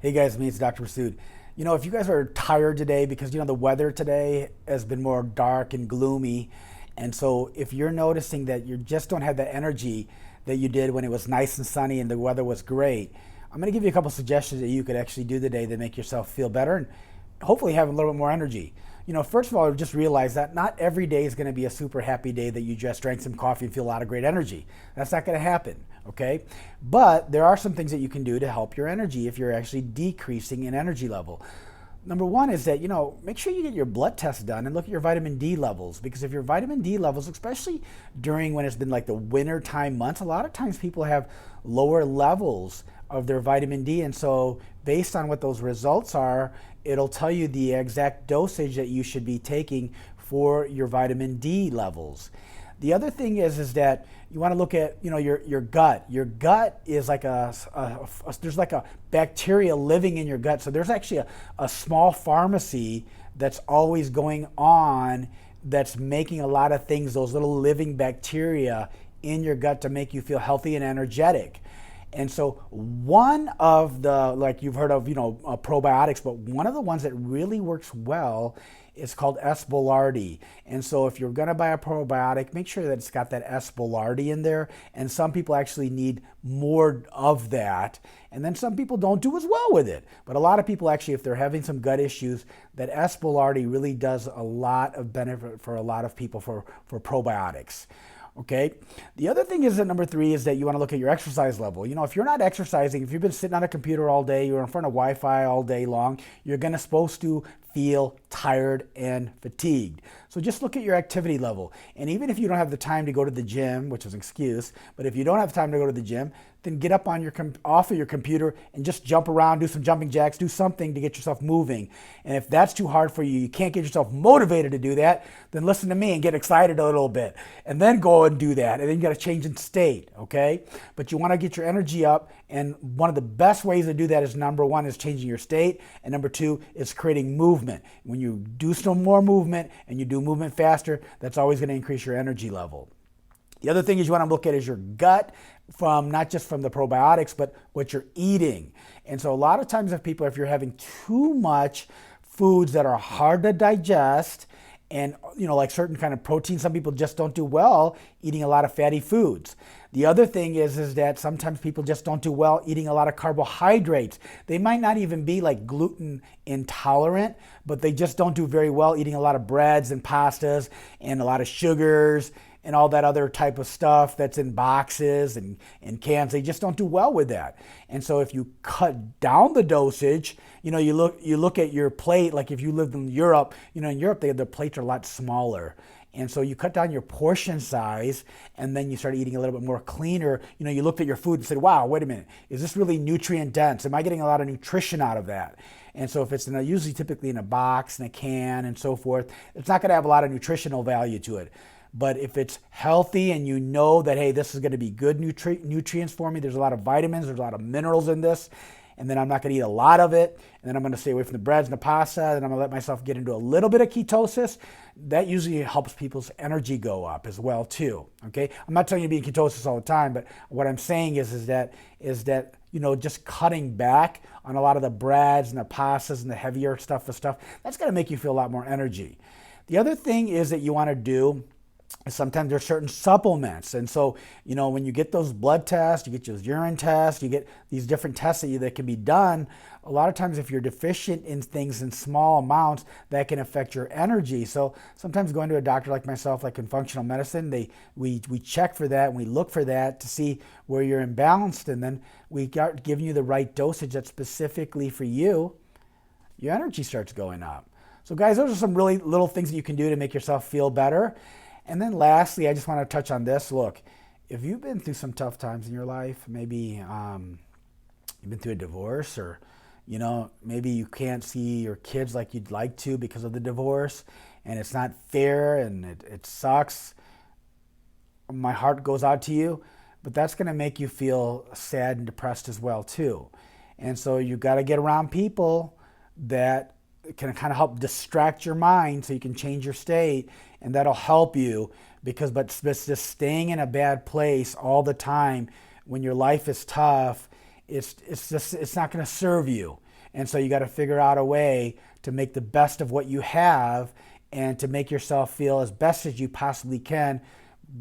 Hey guys, me, it's Dr. Masud. If you guys are tired today because the weather today has been more dark and gloomy, and so if you're noticing that you just don't have the energy that you did when it was nice and sunny and the weather was great, I'm going to give you a couple suggestions that you could actually do today that make yourself feel better and hopefully have a little bit more energy. First of all, just realize that not every day is going to be a super happy day that you just drank some coffee and feel a lot of great energy. That's not going to happen, okay? But there are some things that you can do to help your energy if you're actually decreasing in energy level. Number one is that, make sure you get your blood test done and look at your vitamin D levels, because if your vitamin D levels, especially during when it's been like the winter time months, a lot of times people have lower levels of their vitamin D. And so based on what those results are, it'll tell you the exact dosage that you should be taking for your vitamin D levels. The other thing is that you want to look at your gut. Your gut is like there's like a bacteria living in your gut. So there's actually a small pharmacy that's always going on that's making a lot of things, those little living bacteria in your gut to make you feel healthy and energetic. And so one of the, like you've heard of, probiotics, but one of the ones that really works well is called S. boulardii. And so if you're going to buy a probiotic, make sure that it's got that S. boulardii in there. And some people actually need more of that. And then some people don't do as well with it. But a lot of people actually, if they're having some gut issues, that S. boulardii really does a lot of benefit for a lot of people for probiotics. Okay. The other thing is that number three is that you want to look at your exercise level. If you're not exercising, if you've been sitting on a computer all day, you're in front of Wi-Fi all day long, you're supposed to feel tired and fatigued. So just look at your activity level. And even if you don't have the time to go to the gym, which is an excuse, but if you don't have time to go to the gym, then get up on off of your computer and just jump around, do some jumping jacks, do something to get yourself moving. And if that's too hard for you, you can't get yourself motivated to do that, then listen to me and get excited a little bit. And then go and do that. And then you got to change in state, okay? But you want to get your energy up. And one of the best ways to do that is number one is changing your state. And number two is creating movement. When you do some more movement and you do movement faster, that's always going to increase your energy level. The other thing is you want to look at is your gut, from not just from the probiotics, but what you're eating. And so a lot of times if you're having too much foods that are hard to digest, and like certain kind of protein, some people just don't do well eating a lot of fatty foods. The other thing is that sometimes people just don't do well eating a lot of carbohydrates. They might not even be like gluten intolerant, but they just don't do very well eating a lot of breads and pastas and a lot of sugars and all that other type of stuff that's in boxes and cans. They just don't do well with that. And so if you cut down the dosage, you look at your plate, like if you lived in Europe, in Europe their plates are a lot smaller. And so you cut down your portion size and then you start eating a little bit more cleaner. You looked at your food and said, wow, wait a minute, is this really nutrient dense? Am I getting a lot of nutrition out of that? And so if it's usually typically in a box, in a can and so forth, it's not going to have a lot of nutritional value to it. But if it's healthy and you know that, hey, this is going to be good nutrients for me, there's a lot of vitamins, there's a lot of minerals in this, and then I'm not going to eat a lot of it, and then I'm going to stay away from the breads and the pasta, and I'm going to let myself get into a little bit of ketosis, that usually helps people's energy go up as well too, okay? I'm not telling you to be in ketosis all the time, but what I'm saying is that just cutting back on a lot of the breads and the pastas and the heavier stuff, that's going to make you feel a lot more energy. The other thing is that you want to do, sometimes there's certain supplements. And so, when you get those blood tests, you get those urine tests, you get these different tests that can be done, a lot of times if you're deficient in things in small amounts, that can affect your energy. So sometimes going to a doctor like myself, like in functional medicine, we check for that and we look for that to see where you're imbalanced. And then we got giving you the right dosage that's specifically for you, your energy starts going up. So guys, those are some really little things that you can do to make yourself feel better. And then lastly, I just want to touch on this. Look, if you've been through some tough times in your life, maybe you've been through a divorce, or maybe you can't see your kids like you'd like to because of the divorce, and it's not fair and it sucks. My heart goes out to you, but that's going to make you feel sad and depressed as well too. And so you got to get around people that can kind of help distract your mind so you can change your state, and that'll help you, but just staying in a bad place all the time when your life is tough, it's not going to serve you. And so you got to figure out a way to make the best of what you have and to make yourself feel as best as you possibly can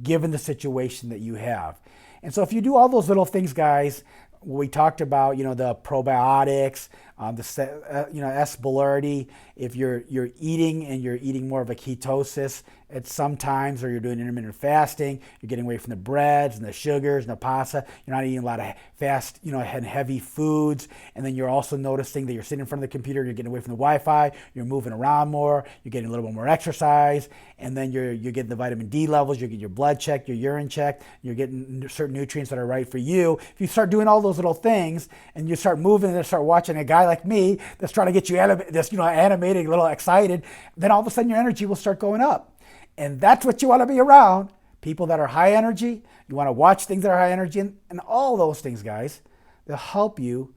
given the situation that you have. And so if you do all those little things, guys, we talked about, the probiotics, S. boulardii. If you're eating and you're eating more of a ketosis at some times, or you're doing intermittent fasting, you're getting away from the breads and the sugars and the pasta. You're not eating a lot of fast, and heavy foods. And then you're also noticing that you're sitting in front of the computer, you're getting away from the Wi-Fi, you're moving around more, you're getting a little bit more exercise, and then you're getting the vitamin D levels, you're getting your blood checked, your urine checked, you're getting certain nutrients that are right for you. If you start doing all those little things and you start moving and start watching a guy like me that's trying to get you animated, a little excited, then all of a sudden your energy will start going up. And that's what you want to be around. People that are high energy. You want to watch things that are high energy, and all those things, guys, they'll help you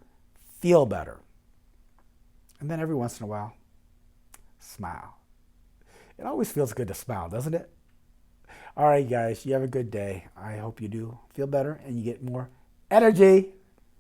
feel better. And then every once in a while, smile. It always feels good to smile, doesn't it? All right, guys, you have a good day. I hope you do feel better and you get more energy.